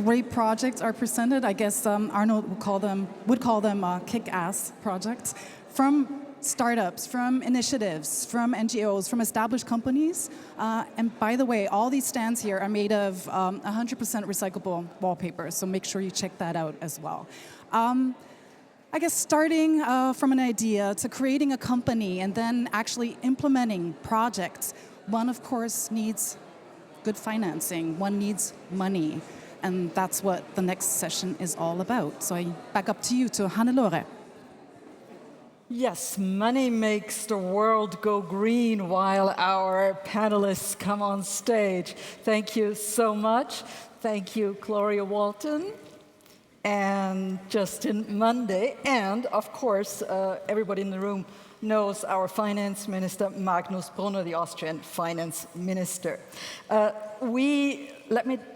great projects are presented. I guess Arnold would call them kick-ass projects from startups, from initiatives, from NGOs, from established companies. And by the way, all these stands here are made of 100% recyclable wallpaper, so make sure you check that out as well. I guess starting from an idea to creating a company and then actually implementing projects, one of course needs good financing, one needs money, and that's what the next session is all about. So I back up to you, to Hannelore. Yes, money makes the world go green while our panelists come on stage. Thank you so much. Thank you, Gloria Walton and Justin Monday, and of course, everybody in the room knows our finance minister, Magnus Brunner, the Austrian finance minister. We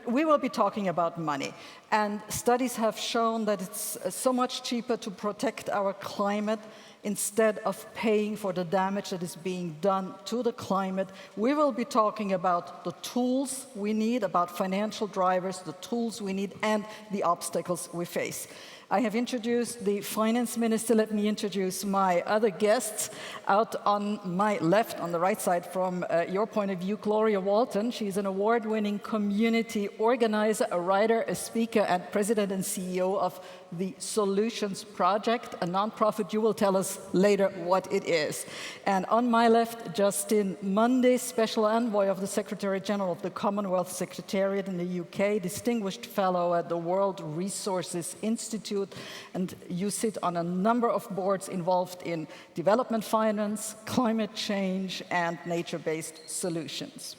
will be talking about money, and studies have shown that it's so much cheaper to protect our climate instead of paying for the damage that is being done to the climate. We will be talking about the tools we need, about financial drivers, the tools we need, and the obstacles we face. I have introduced the finance minister. Let me introduce my other guests. Out on my left, on the right side from your point of view, Gloria Walton. She's an award-winning community organizer, a writer, a speaker, and president and CEO of the Solutions Project, a nonprofit. You will tell us later what it is. And on my left, Justin Monday, Special Envoy of the Secretary General of the Commonwealth Secretariat in the UK, Distinguished Fellow at the World Resources Institute, and you sit on a number of boards involved in development finance, climate change, and nature-based solutions.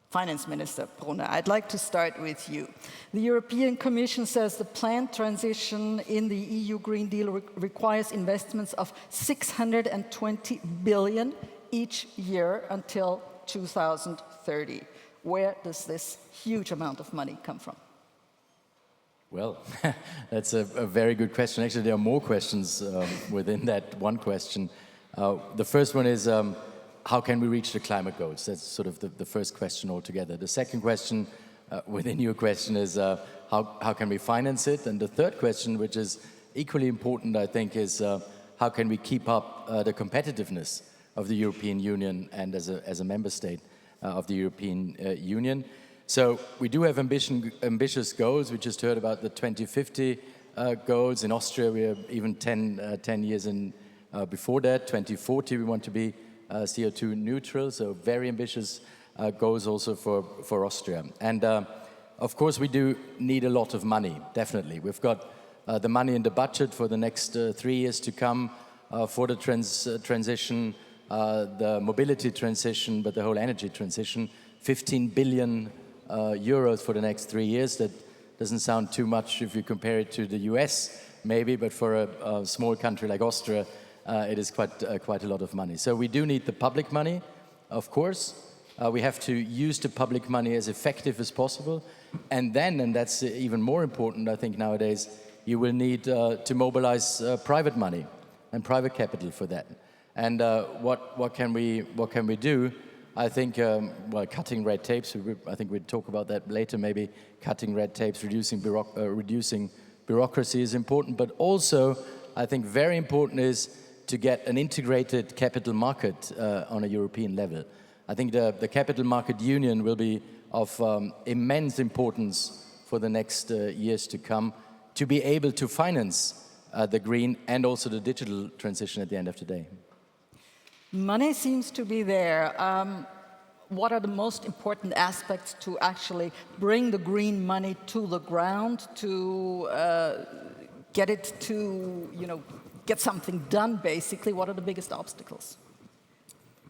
Finance Minister Brunner, I'd like to start with you. The European Commission says the planned transition in the EU Green Deal requires investments of 620 billion each year until 2030. Where does this huge amount of money come from? Well, that's a very good question. Actually, there are more questions within that one question. The first one is, how can we reach the climate goals? That's sort of the first question altogether. The second question within your question is, how can we finance it? And the third question, which is equally important, I think, is how can we keep up the competitiveness of the European Union and as a member state of the European Union. So we do have ambitious goals. We just heard about the 2050 goals. In Austria, we are even 10 years in before that. 2040, we want to be CO2 neutral, so very ambitious goals also for Austria. And of course, we do need a lot of money, definitely. We've got the money in the budget for the next 3 years to come for the transition, the mobility transition, but the whole energy transition, 15 billion euros for the next 3 years. That doesn't sound too much if you compare it to the US, maybe, but for a small country like Austria, it is quite a lot of money. So we do need the public money, of course. We have to use the public money as effective as possible. And then, and that's even more important, I think, nowadays, you will need to mobilize private money and private capital for that. And what can we do? I think, well, cutting red tapes, I think we'll talk about that later, maybe cutting red tapes, reducing bureaucracy is important, but also, I think very important is to get an integrated capital market on a European level. I think the capital market union will be of immense importance for the next years to come to be able to finance the green and also the digital transition at the end of the day. Money seems to be there. What are the most important aspects to actually bring the green money to the ground, to get it to, get something done, basically? What are the biggest obstacles?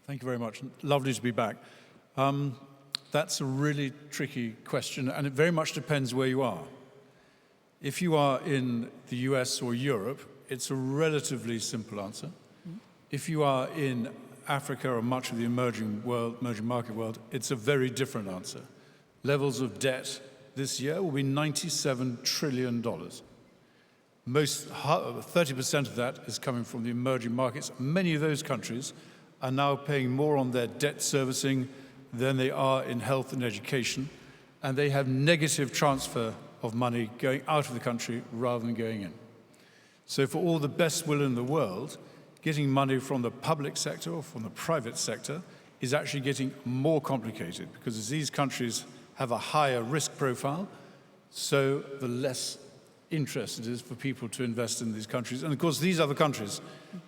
Thank you very much. Lovely to be back. That's a really tricky question, and it very much depends where you are. If you are in the US or Europe, it's a relatively simple answer. If you are in Africa or much of the emerging market world, it's a very different answer. Levels of debt this year will be $97 trillion. 30% of that is coming from the emerging markets. Many of those countries are now paying more on their debt servicing than they are in health and education, and they have negative transfer of money going out of the country rather than going in. So for all the best will in the world, getting money from the public sector or from the private sector is actually getting more complicated, because as these countries have a higher risk profile, so the less interest it is for people to invest in these countries. And of course, these other countries,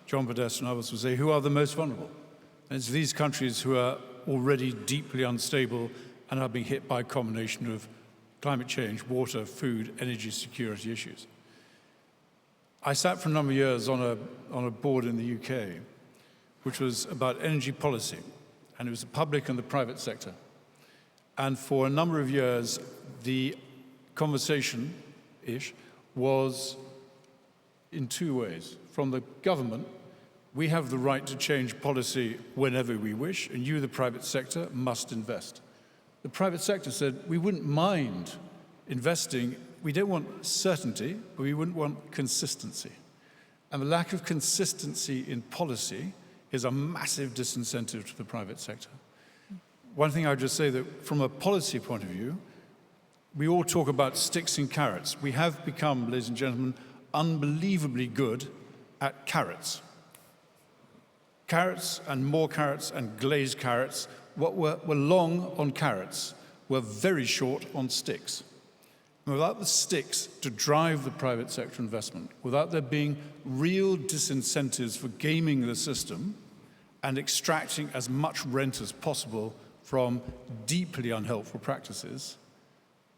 John Podesta and others will say, who are the most vulnerable? And it's these countries who are already deeply unstable and are being hit by a combination of climate change, water, food, energy security issues. I sat for a number of years on a board in the UK, which was about energy policy, and it was the public and the private sector. And for a number of years, the conversation-ish was in two ways. From the government, we have the right to change policy whenever we wish, and you, the private sector, must invest. The private sector said, we wouldn't mind investing. We don't want certainty, but we wouldn't want consistency. And the lack of consistency in policy is a massive disincentive to the private sector. One thing I would just say that from a policy point of view, we all talk about sticks and carrots. We have become, ladies and gentlemen, unbelievably good at carrots. Carrots and more carrots and glazed carrots. What were long on carrots were very short on sticks. And without the sticks to drive the private sector investment, without there being real disincentives for gaming the system and extracting as much rent as possible from deeply unhelpful practices,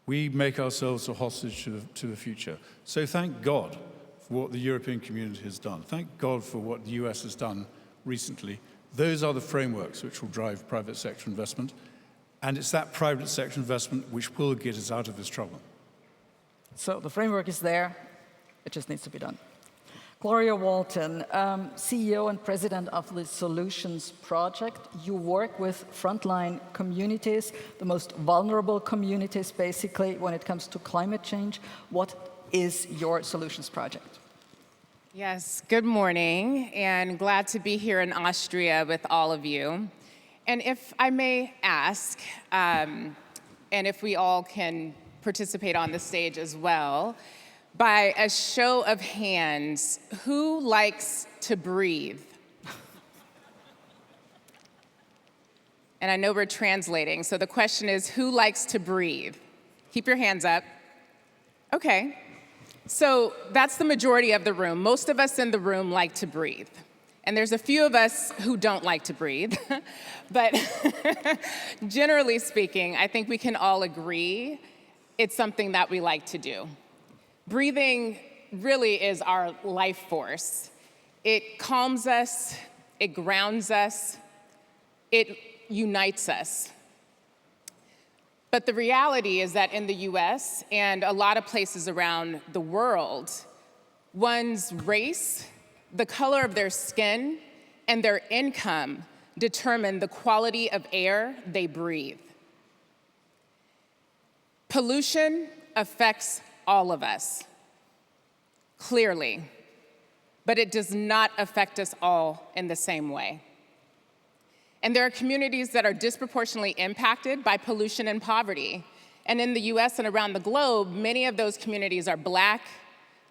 we make ourselves a hostage to the future. So thank God for what the European community has done. Thank God for what the US has done recently. Those are the frameworks which will drive private sector investment, and it's that private sector investment which will get us out of this trouble. So the framework is there, it just needs to be done. Gloria Walton, CEO and president of the Solutions Project. You work with frontline communities, the most vulnerable communities, basically, when it comes to climate change. What is your Solutions Project? Yes, good morning, and glad to be here in Austria with all of you. And if I may ask, and if we all can participate on the stage as well, by a show of hands, who likes to breathe? And I know we're translating, so the question is, who likes to breathe? Keep your hands up. Okay. So that's the majority of the room. Most of us in the room like to breathe. And there's a few of us who don't like to breathe. But generally speaking, I think we can all agree it's something that we like to do. Breathing really is our life force. It calms us, it grounds us, it unites us. But the reality is that in the US and a lot of places around the world, one's race, the color of their skin, and their income determine the quality of air they breathe. Pollution affects all of us, clearly, but it does not affect us all in the same way. And there are communities that are disproportionately impacted by pollution and poverty. And in the US and around the globe, many of those communities are Black,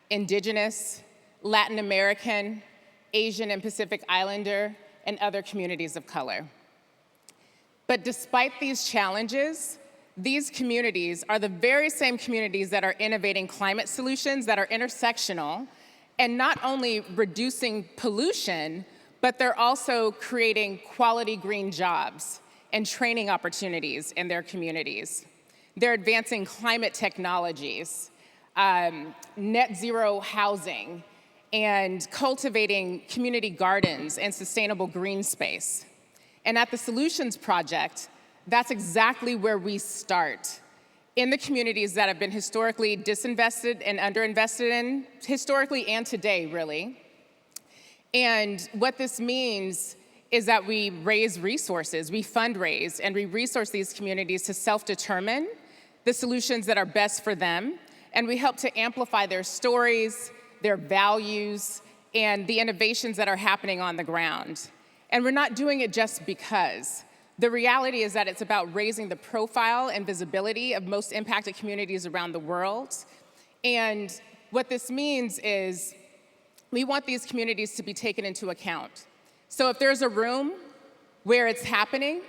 Indigenous, Latin American, Asian and Pacific Islander, and other communities of color. But despite these challenges, these communities are the very same communities that are innovating climate solutions that are intersectional and not only reducing pollution, but they're also creating quality green jobs and training opportunities in their communities. They're advancing climate technologies, net zero housing, and cultivating community gardens and sustainable green space. And at the Solutions Project, that's exactly where we start, in the communities that have been historically disinvested and underinvested in, historically and today, really. And what this means is that we raise resources, we fundraise, and we resource these communities to self-determine the solutions that are best for them, and we help to amplify their stories, their values, and the innovations that are happening on the ground. And we're not doing it just because. The reality is that it's about raising the profile and visibility of most impacted communities around the world. And what this means is we want these communities to be taken into account. So if there's a room where it's happening,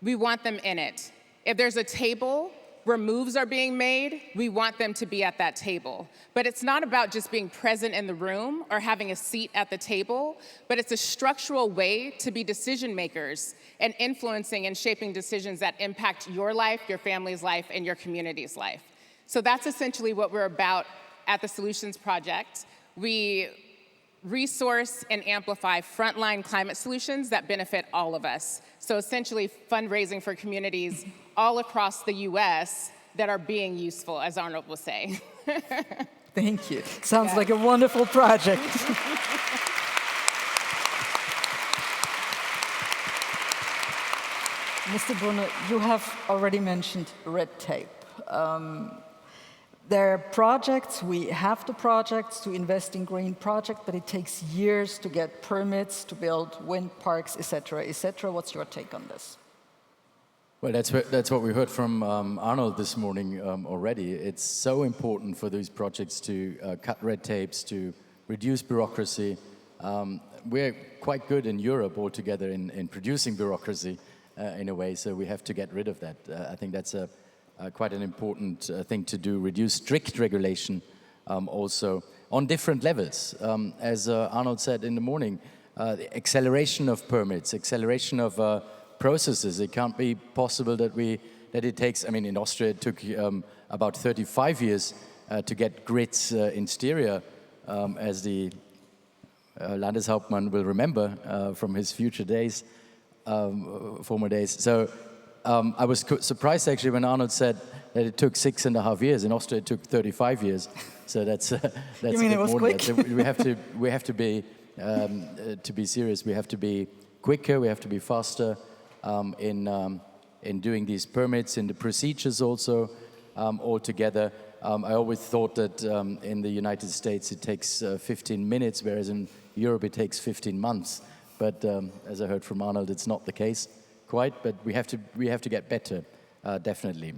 we want them in it. If there's a table where moves are being made, we want them to be at that table. But it's not about just being present in the room or having a seat at the table, but it's a structural way to be decision makers and influencing and shaping decisions that impact your life, your family's life, and your community's life. So that's essentially what we're about at the Solutions Project. We resource and amplify frontline climate solutions that benefit all of us. So essentially fundraising for communities all across the US that are being useful, as Arnold will say. Thank you. Sounds like a wonderful project. Mr. Brunner, you have already mentioned red tape. There are projects, we have the projects to invest in green projects, but it takes years to get permits to build wind parks, et cetera, et cetera. What's your take on this? Well, that's what we heard from Arnold this morning already. It's so important for these projects to cut red tapes, to reduce bureaucracy. We're quite good in Europe altogether in producing bureaucracy in a way, so we have to get rid of that. I think that's quite an important thing to do, reduce strict regulation also on different levels. As Arnold said in the morning, the acceleration of permits, acceleration of processes. It can't be possible that it takes, I mean, in Austria it took about 35 years to get grids in Styria, as the Landeshauptmann will remember from his future days, former days. So I was surprised actually when Arnold said that it took 6.5 years. In Austria it took 35 years. So that's You mean it was quick? So we have to be to be serious. We have to be quicker. We have to be faster in doing these permits, in the procedures also altogether. I always thought that in the United States it takes 15 minutes, whereas in Europe it takes 15 months. But as I heard from Arnold, it's not the case quite. But we have to get better, definitely.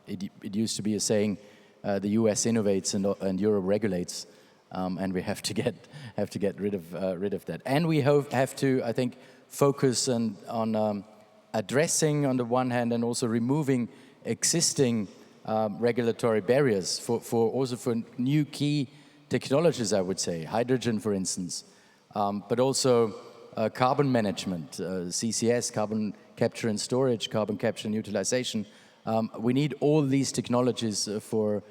It used to be a saying, the US innovates and Europe regulates, and we have to get rid of that. And we have to, I think, focus on addressing on the one hand and also removing existing regulatory barriers for new key technologies, I would say, hydrogen, for instance, but also carbon management, CCS, carbon capture and storage, carbon capture and utilization. We need all these technologies for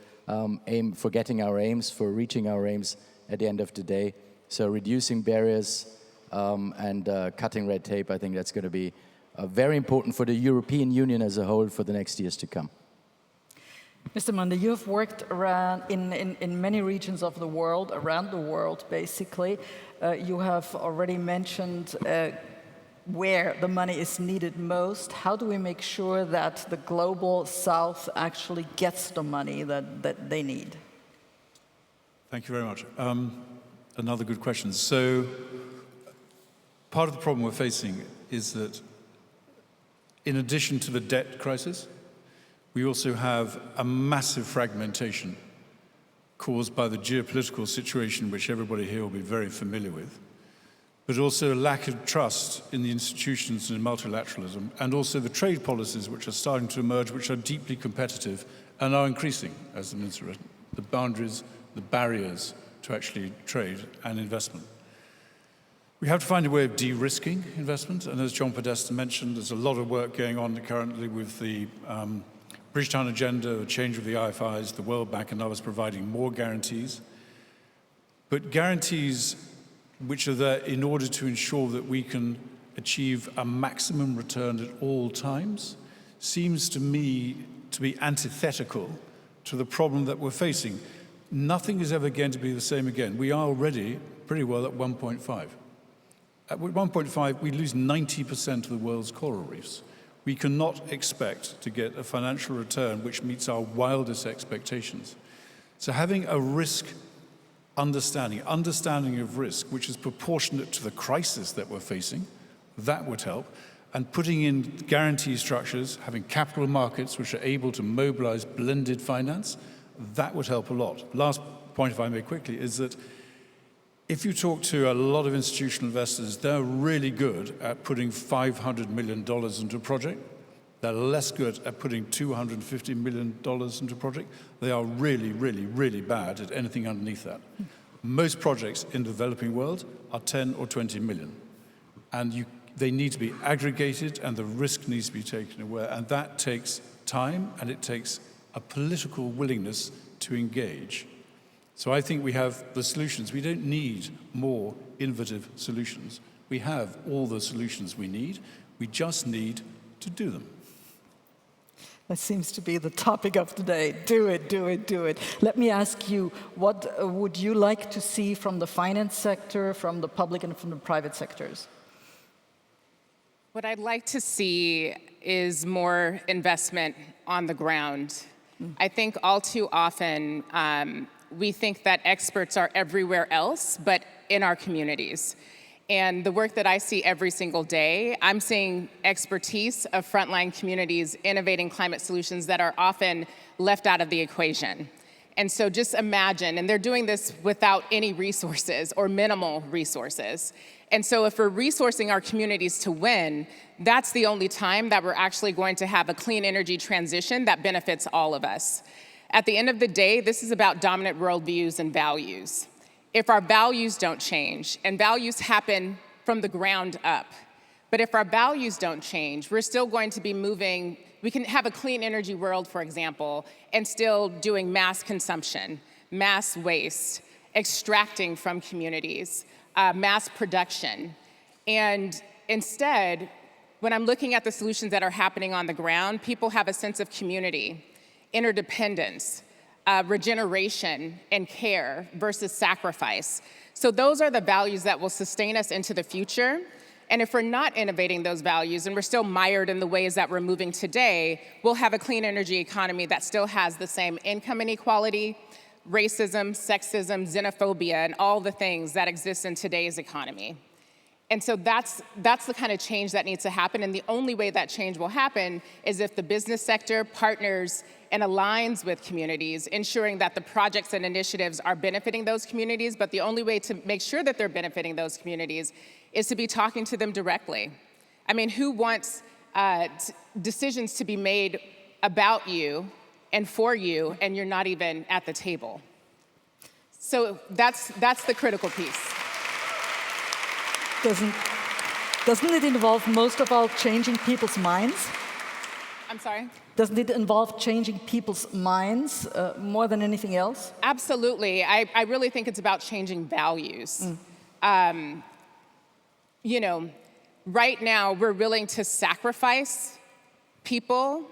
getting our aims, for reaching our aims at the end of the day. So reducing barriers and cutting red tape, I think that's going to be very important for the European Union as a whole for the next years to come. Mr. Munde, you have worked around in many regions of the world, around the world basically. You have already mentioned where the money is needed most. How do we make sure that the global south actually gets the money that they need? Thank you very much. Another good question. So part of the problem we're facing is that in addition to the debt crisis, we also have a massive fragmentation caused by the geopolitical situation, which everybody here will be very familiar with, but also a lack of trust in the institutions and in multilateralism, and also the trade policies which are starting to emerge, which are deeply competitive and are increasing, as the Minister written, the boundaries, the barriers to actually trade and investment. We have to find a way of de-risking investment, and as John Podesta mentioned, there's a lot of work going on currently with the Bridgetown Agenda, the change of the IFIs, the World Bank and others providing more guarantees. But guarantees which are there in order to ensure that we can achieve a maximum return at all times seems to me to be antithetical to the problem that we're facing. Nothing is ever going to be the same again. We are already pretty well at 1.5. At 1.5, we lose 90% of the world's coral reefs. We cannot expect to get a financial return which meets our wildest expectations. So having a risk understanding of risk, which is proportionate to the crisis that we're facing, that would help. and putting in guarantee structures, having capital markets which are able to mobilize blended finance, that would help a lot. Last point, if I may quickly, is that if you talk to a lot of institutional investors, they're really good at putting $500 million into a project. They're less good at putting $250 million into a project. They are really, really, really bad at anything underneath that. Most projects in the developing world are 10 or 20 million. And they need to be aggregated and the risk needs to be taken aware. And that takes time and it takes a political willingness to engage. So I think we have the solutions. We don't need more innovative solutions. We have all the solutions we need. We just need to do them. That seems to be the topic of the day. Do it, do it, do it. Let me ask you, what would you like to see from the finance sector, from the public and from the private sectors? What I'd like to see is more investment on the ground. I think all too often we think that experts are everywhere else but in our communities. And the work that I see every single day, I'm seeing expertise of frontline communities innovating climate solutions that are often left out of the equation. And so just imagine, and they're doing this without any resources or minimal resources. And so if we're resourcing our communities to win, that's the only time that we're actually going to have a clean energy transition that benefits all of us. At the end of the day, this is about dominant worldviews and values. If our values don't change, and values happen from the ground up, but if our values don't change, we're still going to be moving. We can have a clean energy world, for example, and still doing mass consumption, mass waste, extracting from communities, mass production. And instead, when I'm looking at the solutions that are happening on the ground, people have a sense of community, interdependence, regeneration and care versus sacrifice. So those are the values that will sustain us into the future. And if we're not innovating those values and we're still mired in the ways that we're moving today, we'll have a clean energy economy that still has the same income inequality, racism, sexism, xenophobia, and all the things that exist in today's economy. And so that's the kind of change that needs to happen. And the only way that change will happen is if the business sector partners and aligns with communities, ensuring that the projects and initiatives are benefiting those communities. But the only way to make sure that they're benefiting those communities is to be talking to them directly. I mean, who wants decisions to be made about you and for you, and you're not even at the table? So that's the critical piece. Doesn't it involve most of all changing people's minds? I'm sorry? Doesn't it involve changing people's minds more than anything else? Absolutely. I really think it's about changing values. You know, right now we're willing to sacrifice people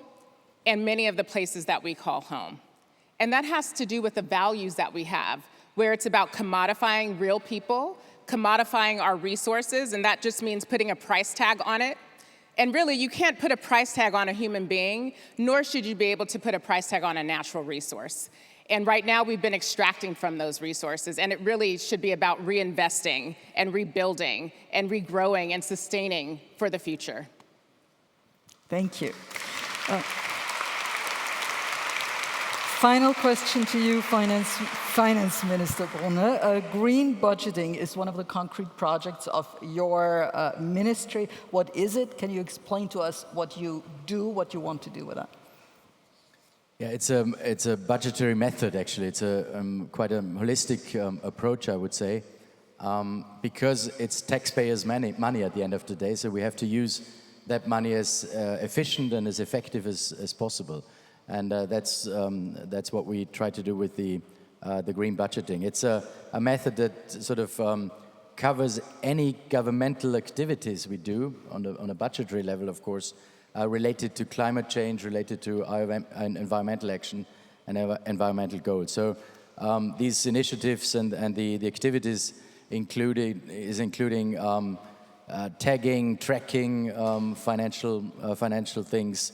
in many of the places that we call home. And that has to do with the values that we have, where it's about commodifying real people, commodifying our resources, and that just means putting a price tag on it. And really, you can't put a price tag on a human being, nor should you be able to put a price tag on a natural resource. And right now, we've been extracting from those resources, and it really should be about reinvesting and rebuilding and regrowing and sustaining for the future. Thank you. Final question to you, Finance Minister Brunner. Green budgeting is one of the concrete projects of your ministry. What is it? Can you explain to us what you do, what you want to do with that? Yeah, it's a budgetary method, actually. It's quite a holistic approach, I would say, because it's taxpayers' money at the end of the day, so we have to use that money as efficient and as effective as possible. And that's what we try to do with the green budgeting. It's a method that sort of covers any governmental activities we do on a budgetary level, of course, related to climate change, related to environmental action and environmental goals. So these initiatives and the activities including tagging, tracking, financial things,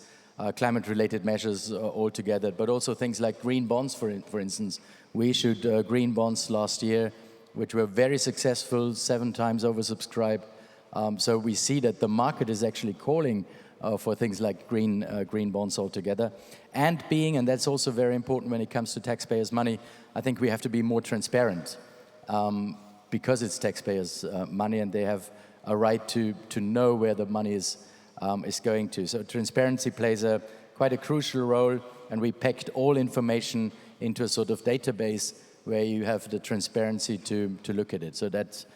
climate-related measures altogether, but also things like green bonds, for instance. We issued green bonds last year, which were very successful, 7 times oversubscribed, So we see that the market is actually calling for things like green bonds altogether. And that's also very important when it comes to taxpayers' money, I think we have to be more transparent because it's taxpayers' money and they have a right to know where the money is going to. So transparency plays quite a crucial role, and we packed all information into a sort of database where you have the transparency to look at it. So that's,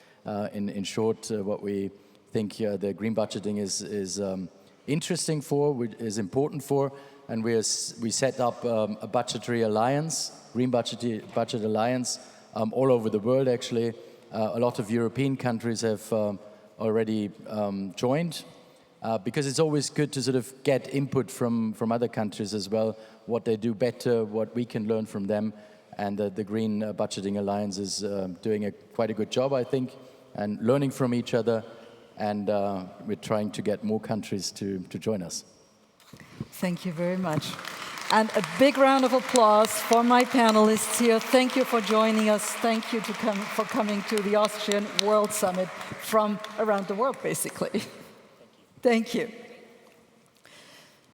in short, what we think the green budgeting is interesting for, is important for, and we set up a budgetary alliance, green budget alliance, all over the world actually. A lot of European countries have already joined, because it's always good to sort of get input from other countries as well, what they do better, what we can learn from them, and the Green Budgeting Alliance is doing quite a good job, I think, and learning from each other, and we're trying to get more countries to join us. Thank you very much. And a big round of applause for my panelists here. Thank you for joining us. Thank you for coming to the Austrian World Summit from around the world, basically. Thank you.